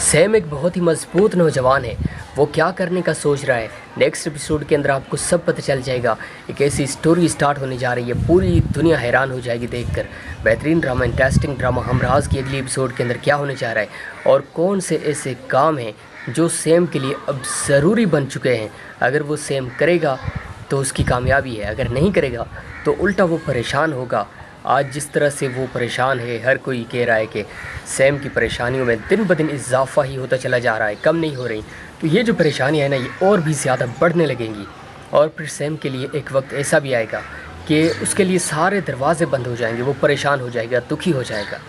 Sam एक बहुत ही मजबूत नौजवान है। वो क्या करने का सोच रहा है, नेक्स्ट एपिसोड के अंदर आपको सब पता चल जाएगा। एक ऐसी स्टोरी स्टार्ट होने जा रही है, पूरी दुनिया हैरान हो जाएगी देखकर। बेहतरीन ड्रामा, इंटरेस्टिंग ड्रामा हमराज की अगली एपिसोड के अंदर क्या होने जा रहा है और कौन से ऐसे काम हैं जो सैम के लिए अब ज़रूरी बन चुके हैं। अगर वो सैम करेगा तो उसकी कामयाबी है, अगर नहीं करेगा तो उल्टा वो परेशान होगा। आज जिस तरह से वो परेशान है, हर कोई कह रहा है कि सैम की परेशानियों में दिन ब दिन इजाफा ही होता चला जा रहा है, कम नहीं हो रही। तो ये जो परेशानियाँ है ना, ये और भी ज़्यादा बढ़ने लगेंगी। और फिर सैम के लिए एक वक्त ऐसा भी आएगा कि उसके लिए सारे दरवाजे बंद हो जाएंगे, वो परेशान हो जाएगा, दुखी हो जाएगा।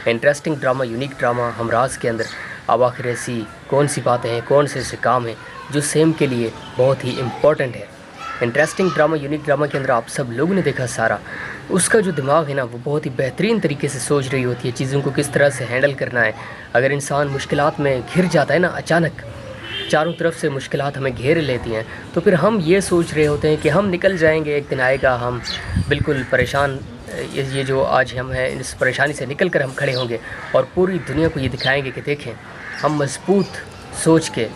Interesting drama, unique drama Humraaz के अंदर अब आखिर ऐसी कौन सी बातें हैं, कौन से ऐसे काम हैं जो सैम के लिए बहुत ही इम्पोर्टेंट है। इंटरेस्टिंग ड्रामा, यूनिक ड्रामा के अंदर आप सब लोगों ने देखा सारा, उसका जो दिमाग है ना वो बहुत ही बेहतरीन तरीके से सोच रही होती है चीज़ों को किस तरह से हैंडल करना है। अगर इंसान मुश्किलात में घिर जाता है ना, अचानक चारों तरफ से मुश्किलात हमें घेर लेती हैं, तो फिर हम ये सोच रहे होते हैं कि हम निकल जाएंगे, एक दिन आएगा हम बिल्कुल परेशान, ये जो आज हम हैं इस परेशानी से निकल कर हम खड़े होंगे और पूरी दुनिया को ये दिखाएंगे कि देखें हम मजबूत सोच के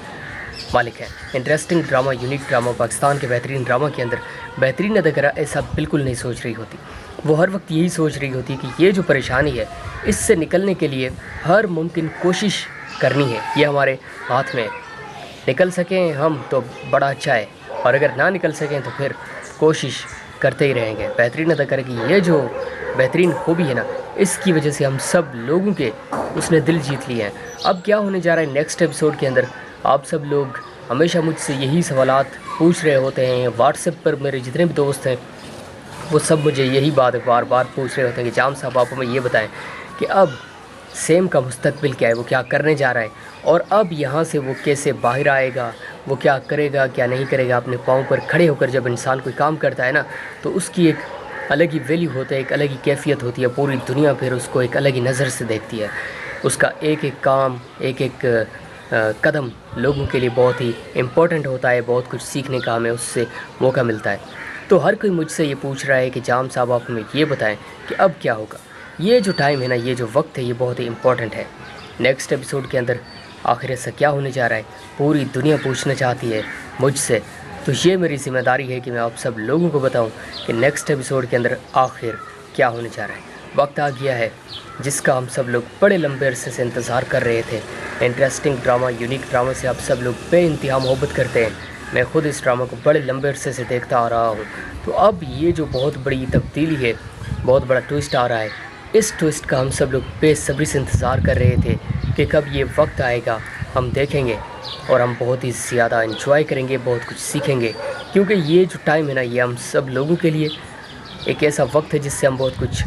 मालिक हैं। Interesting drama, unique drama Pakistan के बेहतरीन ड्रामा के अंदर बेहतरीन अदाकारा ऐसा बिल्कुल नहीं सोच रही होती। वो हर वक्त यही सोच रही होती कि ये जो परेशानी है इससे निकलने के लिए हर मुमकिन कोशिश करनी है, ये हमारे हाथ में। निकल सकें हम तो बड़ा अच्छा है, और अगर ना निकल सकें तो फिर कोशिश करते ही रहेंगे। बेहतरीन अदाकारा की ये जो बेहतरीन खूबी है ना, इसकी वजह से हम सब लोगों के उसने दिल जीत लिए हैं। अब क्या होने जा रहा है नेक्स्ट एपिसोड के अंदर, आप सब लोग हमेशा मुझसे यही सवालात पूछ रहे होते हैं। व्हाट्सएप पर मेरे जितने भी दोस्त हैं वो सब मुझे यही बात बार बार पूछ रहे होते हैं कि जाम साहब आप हमें ये बताएं कि अब सैम का मुस्तकबिल क्या है, वो क्या करने जा रहा है और अब यहाँ से वो कैसे बाहर आएगा, वो क्या करेगा क्या नहीं करेगा। अपने पाँव पर खड़े होकर जब इंसान कोई काम करता है ना, तो उसकी एक अलग ही वैल्यू होता है, एक अलग ही कैफियत होती है। पूरी दुनिया फिर उसको एक अलग ही नज़र से देखती है। उसका एक एक काम, एक एक कदम लोगों के लिए बहुत ही इम्पोर्टेंट होता है, बहुत कुछ सीखने का हमें उससे मौका मिलता है। तो हर कोई मुझसे ये पूछ रहा है कि जाम साहब आप हमें ये बताएं कि अब क्या होगा। ये जो टाइम है ना, ये जो वक्त है, ये बहुत ही इम्पोर्टेंट है। नेक्स्ट एपिसोड के अंदर आखिर ऐसा क्या होने जा रहा है, पूरी दुनिया पूछना चाहती है मुझसे। तो ये मेरी ज़िम्मेदारी है कि मैं आप सब लोगों को बताऊँ कि नेक्स्ट एपिसोड के अंदर आखिर क्या होने जा रहा है। वक्त आ गया है जिसका हम सब लोग बड़े लंबे अरसे से इंतज़ार कर रहे थे। इंटरेस्टिंग ड्रामा, यूनिक ड्रामा से आप सब लोग बेइंतहा मोहब्बत करते हैं। मैं ख़ुद इस ड्रामा को बड़े लंबे अरसे से देखता आ रहा हूँ। तो अब ये जो बहुत बड़ी तब्दीली है, बहुत बड़ा ट्विस्ट आ रहा है, इस ट्विस्ट का हम सब लोग बेसब्री से इंतज़ार कर रहे थे कि कब ये वक्त आएगा, हम देखेंगे और हम बहुत ही ज़्यादा इंजॉय करेंगे, बहुत कुछ सीखेंगे। क्योंकि ये जो टाइम है ना, ये हम सब लोगों के लिए एक ऐसा वक्त है जिससे हम बहुत कुछ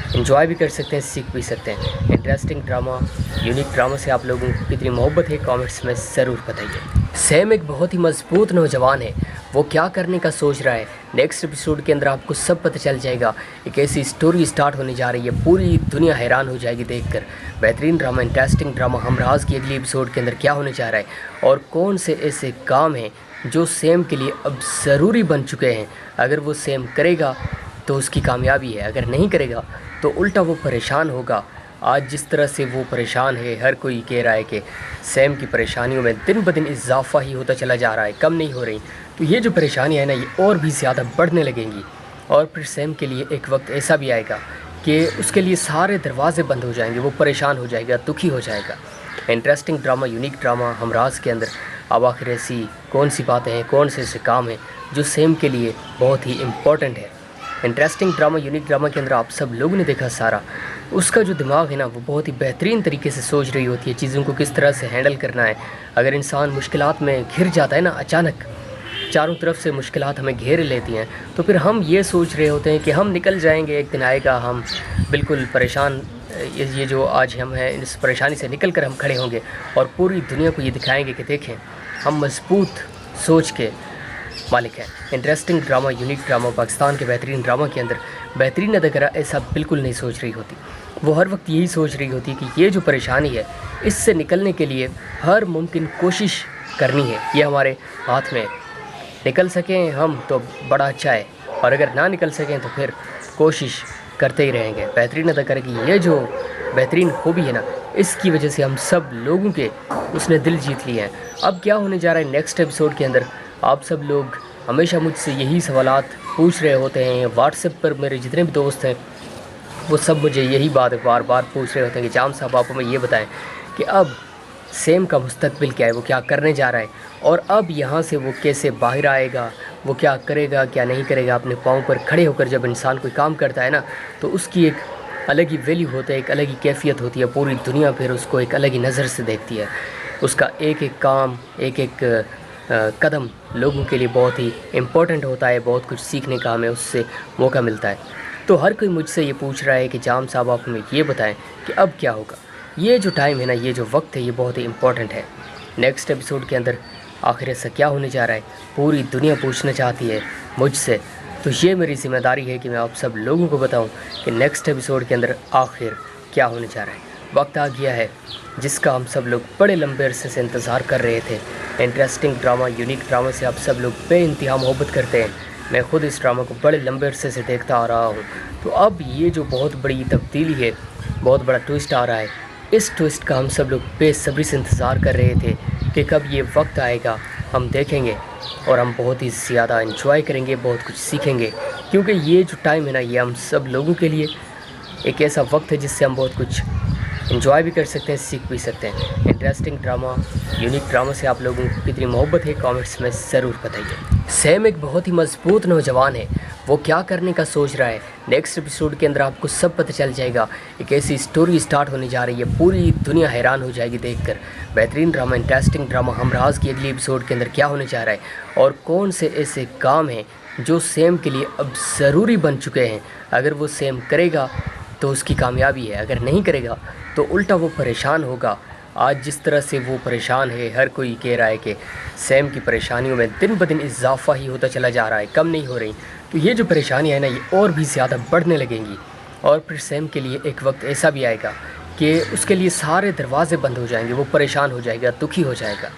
एंजॉय भी कर सकते हैं, सीख भी सकते हैं। इंटरेस्टिंग ड्रामा, यूनिक ड्रामा से आप लोगों को कितनी मोहब्बत है कमेंट्स में ज़रूर बताइए। सैम एक बहुत ही मजबूत नौजवान है। वो क्या करने का सोच रहा है, नेक्स्ट एपिसोड के अंदर आपको सब पता चल जाएगा। एक ऐसी स्टोरी स्टार्ट होने जा रही है, पूरी दुनिया हैरान हो जाएगी देखकर। बेहतरीन ड्रामा, इंटरेस्टिंग ड्रामा हमराज की अगली एपिसोड के अंदर क्या होने जा रहा है और कौन से ऐसे काम हैं जो सैम के लिए अब ज़रूरी बन चुके हैं। अगर वो सैम करेगा तो उसकी कामयाबी है, अगर नहीं करेगा तो उल्टा वो परेशान होगा। आज जिस तरह से वो परेशान है, हर कोई कह रहा है कि सैम की परेशानियों में दिन ब दिन इजाफा ही होता चला जा रहा है, कम नहीं हो रही। तो ये जो परेशानियाँ है ना, ये और भी ज़्यादा बढ़ने लगेंगी। और फिर सैम के लिए एक वक्त ऐसा भी आएगा कि उसके लिए सारे दरवाजे बंद हो जाएंगे, वो परेशान हो जाएगा, दुखी हो जाएगा। Interesting drama, unique drama Humraaz के अंदर अब आखिर ऐसी कौन सी बातें हैं, कौन से ऐसे काम हैं जो सैम के लिए बहुत ही इम्पोर्टेंट है। इंटरेस्टिंग ड्रामा, यूनिक ड्रामा के अंदर आप सब लोगों ने देखा सारा, उसका जो दिमाग है ना वो बहुत ही बेहतरीन तरीके से सोच रही होती है चीज़ों को किस तरह से हैंडल करना है। अगर इंसान मुश्किलात में घिर जाता है ना, अचानक चारों तरफ से मुश्किलात हमें घेर लेती हैं, तो फिर हम ये सोच रहे होते हैं कि हम निकल जाएंगे, एक दिन आएगा हम बिल्कुल परेशान, ये जो आज हम हैं इस परेशानी से निकल कर हम खड़े होंगे और पूरी दुनिया को ये दिखाएंगे कि देखें हम मजबूत सोच के मालिक हैं। Interesting drama, unique drama Pakistan के बेहतरीन ड्रामा के अंदर बेहतरीन अदाकारा ऐसा बिल्कुल नहीं सोच रही होती। वो हर वक्त यही सोच रही होती कि ये जो परेशानी है इससे निकलने के लिए हर मुमकिन कोशिश करनी है, ये हमारे हाथ में। निकल सकें हम तो बड़ा अच्छा है, और अगर ना निकल सकें तो फिर कोशिश करते ही रहेंगे। बेहतरीन अदाकारा की ये जो बेहतरीन खूबी है ना, اس کی وجہ سے ہم سب لوگوں کے اس نے دل جیت لیے ہیں۔ اب کیا ہونے جا رہا ہے نیکسٹ ایپیسوڈ کے اندر، آپ سب لوگ ہمیشہ مجھ سے یہی سوالات پوچھ رہے ہوتے ہیں، واٹس ایپ پر میرے جتنے بھی دوست ہیں وہ سب مجھے یہی بات بار بار پوچھ رہے ہوتے ہیں کہ جام صاحب آپ ہمیں یہ بتائیں کہ اب سیم کا مستقبل کیا ہے، وہ کیا کرنے جا رہا ہے، اور اب یہاں سے وہ کیسے باہر آئے گا، وہ کیا کرے گا کیا نہیں کرے گا۔ اپنے پاؤں پر کھڑے ہو کر جب انسان کوئی کام کرتا ہے نا تو اس کی ایک الگ ہی ویلیو ہوتا ہے، ایک الگ ہی کیفیت ہوتی ہے، پوری دنیا پھر اس کو ایک الگ ہی نظر سے دیکھتی ہے۔ اس کا ایک ایک کام، ایک ایک قدم لوگوں کے لیے بہت ہی امپورٹنٹ ہوتا ہے، بہت کچھ سیکھنے کا ہمیں اس سے موقع ملتا ہے۔ تو ہر کوئی مجھ سے یہ پوچھ رہا ہے کہ جام صاحب آپ ہمیں یہ بتائیں کہ اب کیا ہوگا۔ یہ جو ٹائم ہے نا، یہ جو وقت ہے، یہ بہت ہی امپورٹنٹ ہے۔ نیکسٹ ایپیسوڈ کے اندر آخر ایسا کیا ہونے جا رہا ہے، پوری دنیا پوچھنا چاہتی ہے مجھ سے، تو یہ میری ذمہ داری ہے کہ میں آپ سب لوگوں کو بتاؤں کہ نیکسٹ ایپیسوڈ کے اندر آخر کیا ہونے جا رہا ہے۔ وقت آ گیا ہے جس کا ہم سب لوگ بڑے لمبے عرصے سے انتظار کر رہے تھے۔ انٹرسٹنگ ڈرامہ، یونیک ڈرامہ سے آپ سب لوگ بے انتہا محبت کرتے ہیں۔ میں خود اس ڈرامہ کو بڑے لمبے عرصے سے دیکھتا آ رہا ہوں۔ تو اب یہ جو بہت بڑی تبدیلی ہے، بہت بڑا ٹوئسٹ آ رہا ہے، اس ٹوئسٹ کا ہم سب لوگ بے صبری سے انتظار کر رہے تھے کہ کب یہ وقت آئے گا، ہم دیکھیں گے اور ہم بہت ہی زیادہ انجوائے کریں گے، بہت کچھ سیکھیں گے، کیونکہ یہ جو ٹائم ہے نا، یہ ہم سب لوگوں کے لیے ایک ایسا وقت ہے جس سے ہم بہت کچھ انجوائے بھی کر سکتے ہیں، سیکھ بھی سکتے ہیں۔ انٹرسٹنگ ڈرامہ، یونیک ڈرامہ سے آپ لوگوں کو کتنی محبت ہے کامنٹس میں ضرور بتائیے۔ سیم ایک بہت ہی مضبوط نوجوان ہے، وہ کیا کرنے کا سوچ رہا ہے، نیکسٹ ایپیسوڈ کے اندر آپ کو سب پتہ چل جائے گا۔ ایک ایسی سٹوری سٹارٹ ہونے جا رہی ہے، پوری دنیا حیران ہو جائے گی دیکھ کر۔ بہترین ڈرامہ، انٹرسٹنگ ڈرامہ ہمراز کی اگلی ایپیسوڈ کے اندر کیا ہونے جا رہا ہے، اور کون سے ایسے کام ہیں جو سیم کے لیے اب ضروری بن چکے ہیں۔ اگر وہ سیم کرے گا تو اس کی کامیابی ہے، اگر نہیں کرے گا تو الٹا وہ پریشان ہوگا۔ آج جس طرح سے وہ پریشان ہے، ہر کوئی کہہ رہا ہے کہ سیم کی پریشانیوں میں دن بدن اضافہ ہی ہوتا چلا جا رہا ہے، کم نہیں ہو رہی۔ تو یہ جو پریشانیاں ہیں نا، یہ اور بھی زیادہ بڑھنے لگیں گی، اور پھر سیم کے لیے ایک وقت ایسا بھی آئے گا کہ اس کے لیے سارے دروازے بند ہو جائیں گے، وہ پریشان ہو جائے گا، دکھی ہو جائے گا۔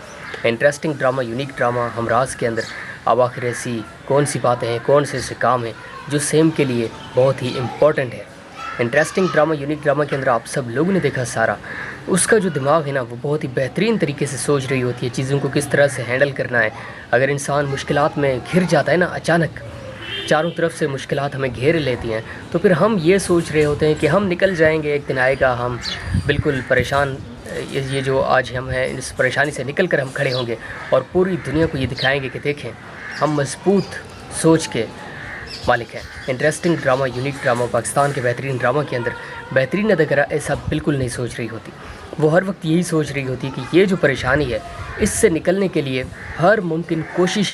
انٹرسٹنگ ڈرامہ، یونیک ڈرامہ ہمراز کے اندر اب آخر ایسی کون سی باتیں ہیں، کون سے ایسے کام ہیں جو سیم کے لیے بہت ہی امپورٹنٹ ہے۔ انٹرسٹنگ ڈرامہ، یونیک ڈرامہ کے اندر آپ سب لوگوں نے دیکھا سارا، اس کا جو دماغ ہے نا، وہ بہت ہی بہترین طریقے سے سوچ رہی ہوتی ہے چیزوں کو کس طرح سے ہینڈل کرنا ہے۔ اگر انسان مشکلات میں گھر جاتا ہے نا، اچانک چاروں طرف سے مشکلات ہمیں گھیر لیتی ہیں، تو پھر ہم یہ سوچ رہے ہوتے ہیں کہ ہم نکل جائیں گے، ایک دن آئے گا ہم بالکل پریشان، یہ جو آج ہم ہیں اس پریشانی سے نکل کر ہم کھڑے ہوں گے اور پوری دنیا کو یہ دکھائیں گے کہ دیکھیں ہم مضبوط سوچ کے مالک ہیں۔ Interesting drama, unique drama, Pakistan کے بہترین ڈرامہ کے اندر بہترین اداکارہ ایسا بالکل نہیں سوچ رہی ہوتی، وہ ہر وقت یہی سوچ رہی ہوتی ہے کہ یہ جو پریشانی ہے اس سے نکلنے کے لیے ہر ممکن کوشش